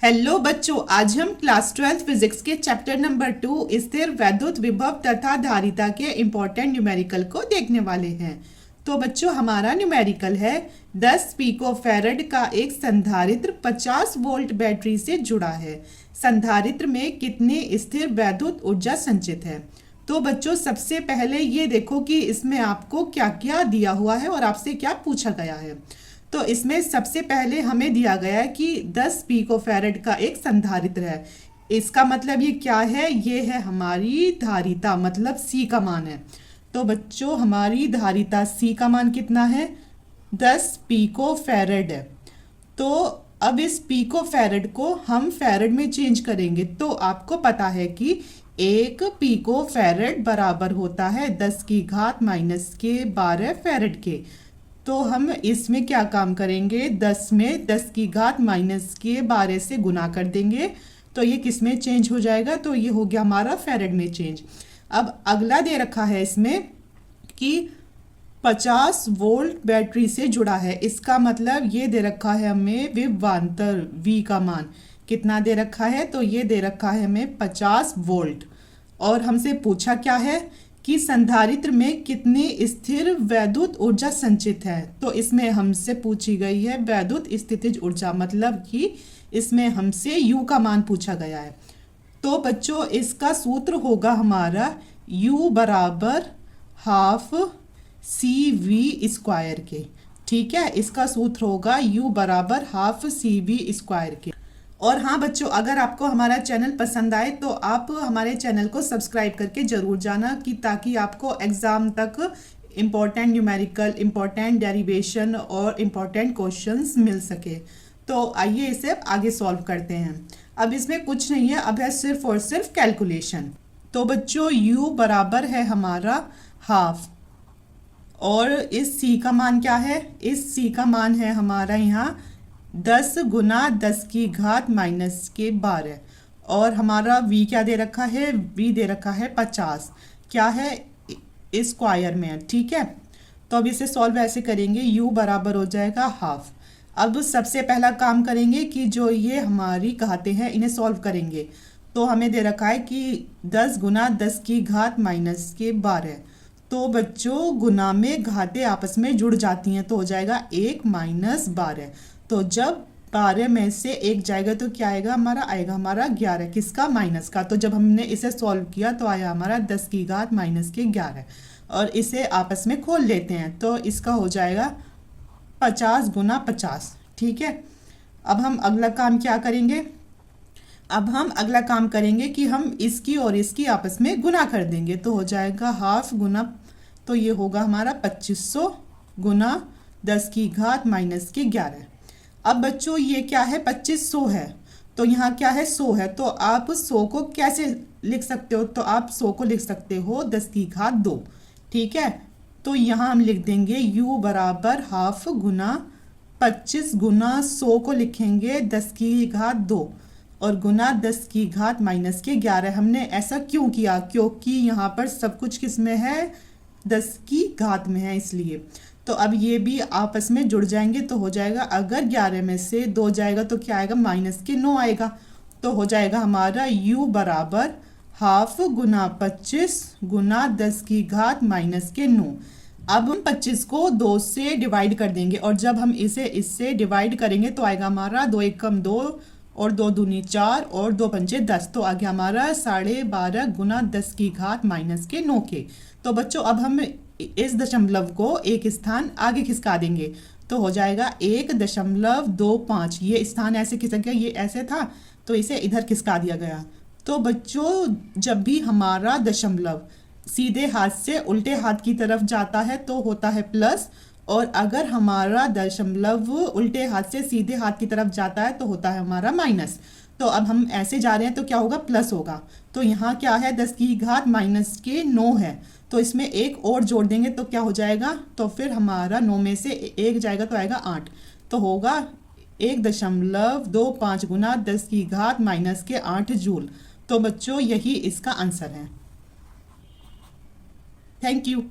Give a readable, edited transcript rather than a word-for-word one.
Hello बच्चों, आज हम क्लास 12 फिजिक्स के चैप्टर नंबर 2 स्थिर वैद्युत विभव तथा धारिता के इम्पोर्टेंट न्यूमेरिकल को देखने वाले हैं। तो बच्चों, हमारा न्यूमेरिकल है 10 पिकोफैरड का एक संधारित्र 50 वोल्ट बैटरी से जुड़ा है। संधारित्र में कितनी स्थिर वैद्युत ऊर्जा संचित है। तो बच्चों, सबसे पहले ये देखो कि इसमें आपको क्या क्या दिया हुआ है और आपसे क्या पूछा गया है। तो इसमें सबसे पहले हमें दिया गया है कि 10 पिकोफैरड का एक संधारित्र है। इसका मतलब ये क्या है, ये है हमारी धारिता, मतलब सी का मान है। तो बच्चों, हमारी धारिता सी का मान कितना है, 10 पिकोफैरड है। तो अब इस पिकोफैरड को हम फैरड में चेंज करेंगे। तो आपको पता है कि 1 पिकोफैरड बराबर होता है 10 की घात माइनस के 12 फैरड के। तो हम इसमें क्या काम करेंगे, 10 में 10 की घात माइनस के 12 से गुना कर देंगे। तो ये किस में चेंज हो जाएगा, तो ये हो गया हमारा फैरड में चेंज। अब अगला दे रखा है इसमें कि 50 वोल्ट बैटरी से जुड़ा है। इसका मतलब ये दे रखा है हमें विभवांतर V का मान कितना दे रखा है, तो ये दे रखा है हमें 50 वोल्ट। और हमसे पूछा क्या है कि संधारित्र में कितनी स्थिर वैद्युत ऊर्जा संचित है। तो इसमें हमसे पूछी गई है वैद्युत स्थितिज ऊर्जा, मतलब कि इसमें हमसे U का मान पूछा गया है। तो बच्चों, इसका सूत्र होगा हमारा U बराबर हाफ CV² के। ठीक है, इसका सूत्र होगा U बराबर हाफ CV² के। और हाँ बच्चों, अगर आपको हमारा चैनल पसंद आए तो आप हमारे चैनल को सब्सक्राइब करके ज़रूर जाना, कि ताकि आपको एग्ज़ाम तक इम्पोर्टेंट न्यूमेरिकल, इम्पोर्टेंट डेरिवेशन और इम्पोर्टेंट क्वेश्चंस मिल सके। तो आइए इसे आगे सॉल्व करते हैं। अब इसमें कुछ नहीं है, अब है सिर्फ और सिर्फ कैलकुलेशन। तो बच्चों, U बराबर है हमारा हाफ, और इस C का मान क्या है, इस C का मान है हमारा यहाँ 10 गुना 10 की घात माइनस के 12। और हमारा V क्या दे रखा है, V दे रखा है 50, क्या है स्क्वायर में है। ठीक है, तो अब इसे सॉल्व ऐसे करेंगे, U बराबर हो जाएगा हाफ। अब सबसे पहला काम करेंगे कि जो ये हमारी घातें हैं इन्हें सॉल्व करेंगे। तो हमें दे रखा है कि 10 गुना 10 की घात माइनस के 12। तो बच्चों, गुना में घातें आपस में जुड़ जाती हैं, तो हो जाएगा 1 माइनस 12। तो जब 12 में से 1 जाएगा तो क्या आएगा हमारा, आएगा हमारा 11, किसका, माइनस का। तो जब हमने इसे सॉल्व किया तो आया हमारा 10 की घात माइनस के 11। और इसे आपस में खोल लेते हैं, तो इसका हो जाएगा 50 गुना 50। ठीक है, अब हम अगला काम क्या करेंगे, अब हम अगला काम करेंगे कि हम इसकी और इसकी आपस में गुना कर देंगे। तो हो जाएगा हाफ गुना, तो ये होगा हमारा 2500 गुना 10 की घात माइनस के 11। अब बच्चों, ये क्या है, 2500 है, तो यहाँ क्या है, 100 है। तो आप 100 को कैसे लिख सकते हो, तो आप 100 को लिख सकते हो 10 की घात 2। ठीक है, तो यहाँ हम लिख देंगे U बराबर हाफ गुना 25 गुना 100 को लिखेंगे 10 की घात 2 और गुना 10 की घात माइनस के 11। हमने ऐसा क्यों किया, क्योंकि यहाँ पर सब कुछ किस में है, 10 की घात में है, इसलिए। तो अब ये भी आपस में जुड़ जाएंगे, तो हो जाएगा, अगर 11 में से 2 जाएगा तो क्या आएगा, माइनस के 9 आएगा। तो हो जाएगा हमारा U बराबर हाफ गुना 25 गुना 10 की घात माइनस के 9। अब हम 25 को 2 से डिवाइड कर देंगे, और जब हम इसे इससे डिवाइड करेंगे तो आएगा हमारा 2 एकम 2 और 2 दूनी 4 और 2 पंचे 10। तो आ गया हमारा 12.5 गुना 10 की घात माइनस के 9 के। तो बच्चों, अब हम इस दशमलव को एक स्थान आगे खिसका देंगे, तो हो जाएगा 1.25। ये स्थान ऐसे खिसक गया, ये ऐसे था तो इसे इधर खिसका दिया गया। तो बच्चों, जब भी हमारा दशमलव सीधे हाथ से उल्टे हाथ की तरफ जाता है तो होता है प्लस, और अगर हमारा दशमलव उल्टे हाथ से सीधे हाथ की तरफ जाता है तो होता है हमारा माइनस। तो अब हम ऐसे जा रहे हैं तो क्या होगा, प्लस होगा। तो यहाँ क्या है, 10 की घात माइनस के 9 है, तो इसमें एक और जोड़ देंगे तो क्या हो जाएगा, तो फिर हमारा 9 में से 1 जाएगा तो आएगा 8। तो होगा 1.25 गुना 10 की घात माइनस के 8 जूल। तो बच्चों, यही इसका आंसर है। Thank you.